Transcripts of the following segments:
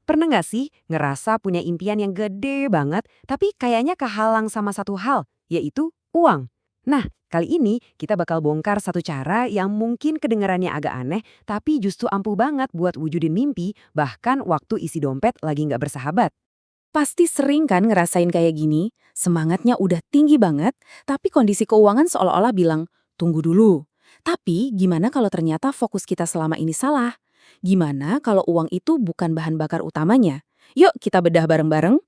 Pernah nggak sih ngerasa punya impian yang gede banget, tapi kayaknya kehalang sama satu hal, yaitu uang? Nah, kali ini kita bakal bongkar satu cara yang mungkin kedengarannya agak aneh, tapi justru ampuh banget buat wujudin mimpi, bahkan waktu isi dompet lagi nggak bersahabat. Pasti sering kan ngerasain kayak gini, semangatnya udah tinggi banget, tapi kondisi keuangan seolah-olah bilang, tunggu dulu. Tapi gimana kalau ternyata fokus kita selama ini salah? Gimana kalau uang itu bukan bahan bakar utamanya? Yuk kita bedah bareng-bareng.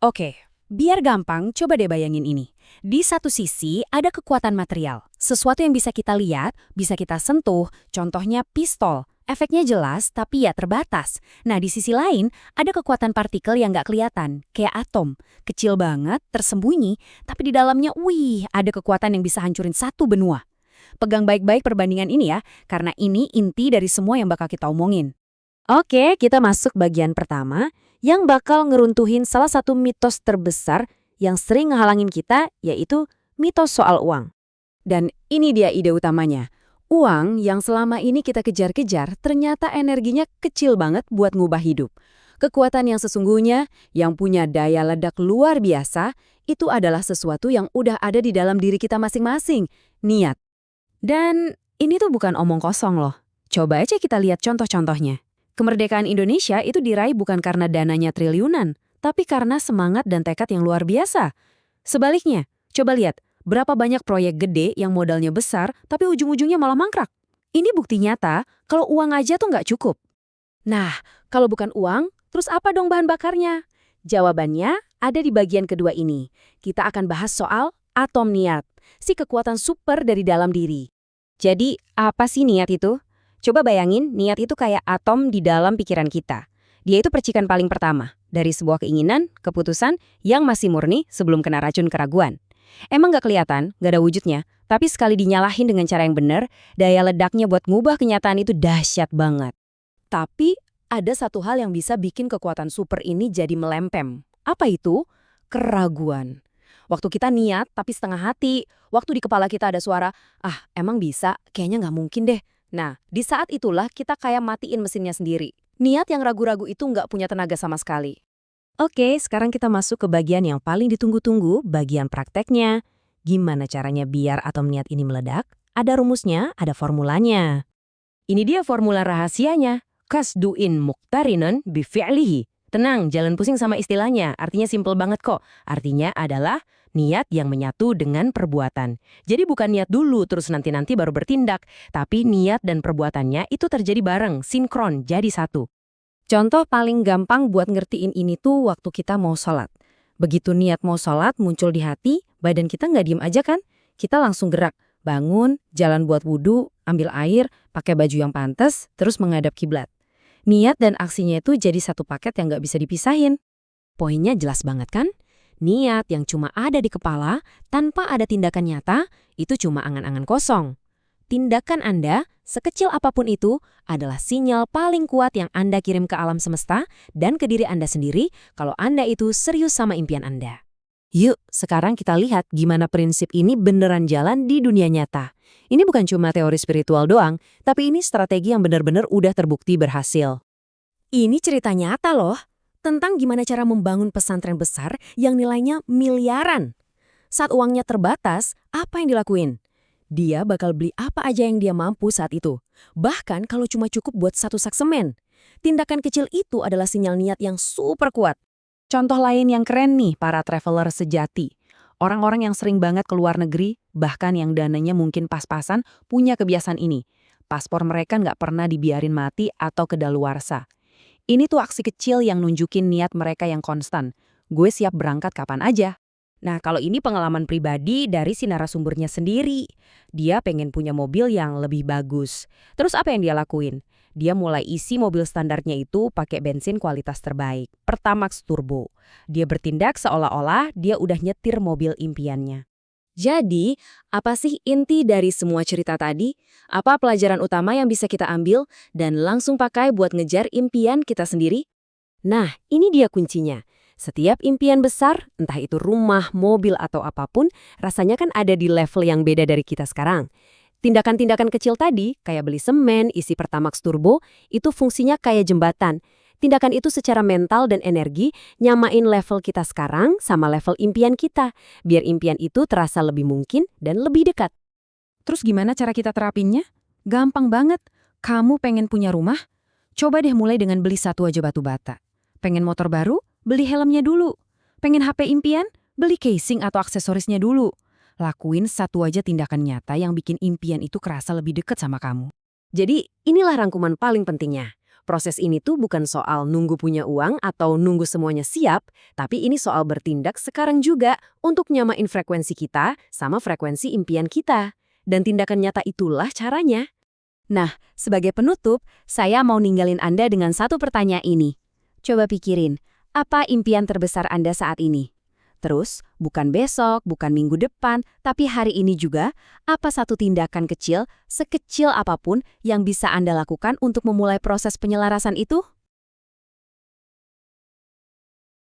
Oke, biar gampang, coba deh bayangin ini. Di satu sisi ada kekuatan material, sesuatu yang bisa kita lihat, bisa kita sentuh, contohnya pistol. Efeknya jelas, tapi ya terbatas. Nah, di sisi lain, ada kekuatan partikel yang nggak kelihatan, kayak atom. Kecil banget, tersembunyi, tapi di dalamnya, wih, ada kekuatan yang bisa hancurin satu benua. Pegang baik-baik perbandingan ini ya, karena ini inti dari semua yang bakal kita omongin. Oke, kita masuk bagian pertama yang bakal ngeruntuhin salah satu mitos terbesar yang sering ngehalangin kita, yaitu mitos soal uang. Dan ini dia ide utamanya. Uang yang selama ini kita kejar-kejar ternyata energinya kecil banget buat ngubah hidup. Kekuatan yang sesungguhnya, yang punya daya ledak luar biasa, itu adalah sesuatu yang udah ada di dalam diri kita masing-masing, niat. Dan ini tuh bukan omong kosong loh. Coba aja kita lihat contoh-contohnya. Kemerdekaan Indonesia itu diraih bukan karena dananya triliunan, tapi karena semangat dan tekad yang luar biasa. Sebaliknya, coba lihat, berapa banyak proyek gede yang modalnya besar, tapi ujung-ujungnya malah mangkrak. Ini bukti nyata kalau uang aja tuh nggak cukup. Nah, kalau bukan uang, terus apa dong bahan bakarnya? Jawabannya ada di bagian kedua ini. Kita akan bahas soal atom niat, si kekuatan super dari dalam diri. Jadi, apa sih niat itu? Coba bayangin, niat itu kayak atom di dalam pikiran kita. Dia itu percikan paling pertama, dari sebuah keinginan, keputusan, yang masih murni sebelum kena racun keraguan. Emang nggak kelihatan, nggak ada wujudnya, tapi sekali dinyalahin dengan cara yang benar, daya ledaknya buat ngubah kenyataan itu dahsyat banget. Tapi ada satu hal yang bisa bikin kekuatan super ini jadi melempem. Apa itu? Keraguan. Waktu kita niat tapi setengah hati, waktu di kepala kita ada suara, ah emang bisa, kayaknya nggak mungkin deh. Nah, di saat itulah kita kayak matiin mesinnya sendiri. Niat yang ragu-ragu itu nggak punya tenaga sama sekali. Oke, sekarang kita masuk ke bagian yang paling ditunggu-tunggu, bagian prakteknya. Gimana caranya biar atom niat ini meledak? Ada rumusnya, ada formulanya. Ini dia formula rahasianya. Kasduin muqtarinan bifi'lihi. Tenang, jangan pusing sama istilahnya. Artinya simple banget kok. Artinya adalah niat yang menyatu dengan perbuatan. Jadi bukan niat dulu terus nanti-nanti baru bertindak. Tapi niat dan perbuatannya itu terjadi bareng, sinkron, jadi satu. Contoh paling gampang buat ngertiin ini tuh waktu kita mau sholat. Begitu niat mau sholat muncul di hati, badan kita nggak diem aja kan? Kita langsung gerak, bangun, jalan buat wudhu, ambil air, pakai baju yang pantas, terus menghadap kiblat. Niat dan aksinya itu jadi satu paket yang nggak bisa dipisahin. Poinnya jelas banget kan? Niat yang cuma ada di kepala, tanpa ada tindakan nyata, itu cuma angan-angan kosong. Tindakan Anda, sekecil apapun itu, adalah sinyal paling kuat yang Anda kirim ke alam semesta dan ke diri Anda sendiri kalau Anda itu serius sama impian Anda. Yuk, sekarang kita lihat gimana prinsip ini beneran jalan di dunia nyata. Ini bukan cuma teori spiritual doang, tapi ini strategi yang benar-benar udah terbukti berhasil. Ini cerita nyata loh, tentang gimana cara membangun pesantren besar yang nilainya miliaran. Saat uangnya terbatas, apa yang dilakuin? Dia bakal beli apa aja yang dia mampu saat itu. Bahkan kalau cuma cukup buat satu sak semen. Tindakan kecil itu adalah sinyal niat yang super kuat. Contoh lain yang keren nih para traveler sejati. Orang-orang yang sering banget ke luar negeri, bahkan yang dananya mungkin pas-pasan, punya kebiasaan ini. Paspor mereka nggak pernah dibiarin mati atau kedaluarsa. Ini tuh aksi kecil yang nunjukin niat mereka yang konstan. Gue siap berangkat kapan aja. Nah, kalau ini pengalaman pribadi dari si narasumbernya sendiri. Dia pengen punya mobil yang lebih bagus. Terus apa yang dia lakuin? Dia mulai isi mobil standarnya itu pakai bensin kualitas terbaik, Pertamax Turbo. Dia bertindak seolah-olah dia udah nyetir mobil impiannya. Jadi, apa sih inti dari semua cerita tadi? Apa pelajaran utama yang bisa kita ambil dan langsung pakai buat ngejar impian kita sendiri? Nah, ini dia kuncinya. Setiap impian besar, entah itu rumah, mobil, atau apapun, rasanya kan ada di level yang beda dari kita sekarang. Tindakan-tindakan kecil tadi, kayak beli semen, isi Pertamax Turbo, itu fungsinya kayak jembatan. Tindakan itu secara mental dan energi nyamain level kita sekarang sama level impian kita, biar impian itu terasa lebih mungkin dan lebih dekat. Terus gimana cara kita terapinnya? Gampang banget. Kamu pengen punya rumah? Coba deh mulai dengan beli satu aja batu bata. Pengen motor baru? Beli helmnya dulu. Pengen HP impian? Beli casing atau aksesorisnya dulu. Lakuin satu aja tindakan nyata yang bikin impian itu kerasa lebih dekat sama kamu. Jadi inilah rangkuman paling pentingnya. Proses ini tuh bukan soal nunggu punya uang atau nunggu semuanya siap, tapi ini soal bertindak sekarang juga untuk nyamain frekuensi kita sama frekuensi impian kita. Dan tindakan nyata itulah caranya. Nah, sebagai penutup, saya mau ninggalin Anda dengan satu pertanyaan ini. Coba pikirin, apa impian terbesar Anda saat ini? Terus, bukan besok, bukan minggu depan, tapi hari ini juga, apa satu tindakan kecil, sekecil apapun yang bisa Anda lakukan untuk memulai proses penyelarasan itu?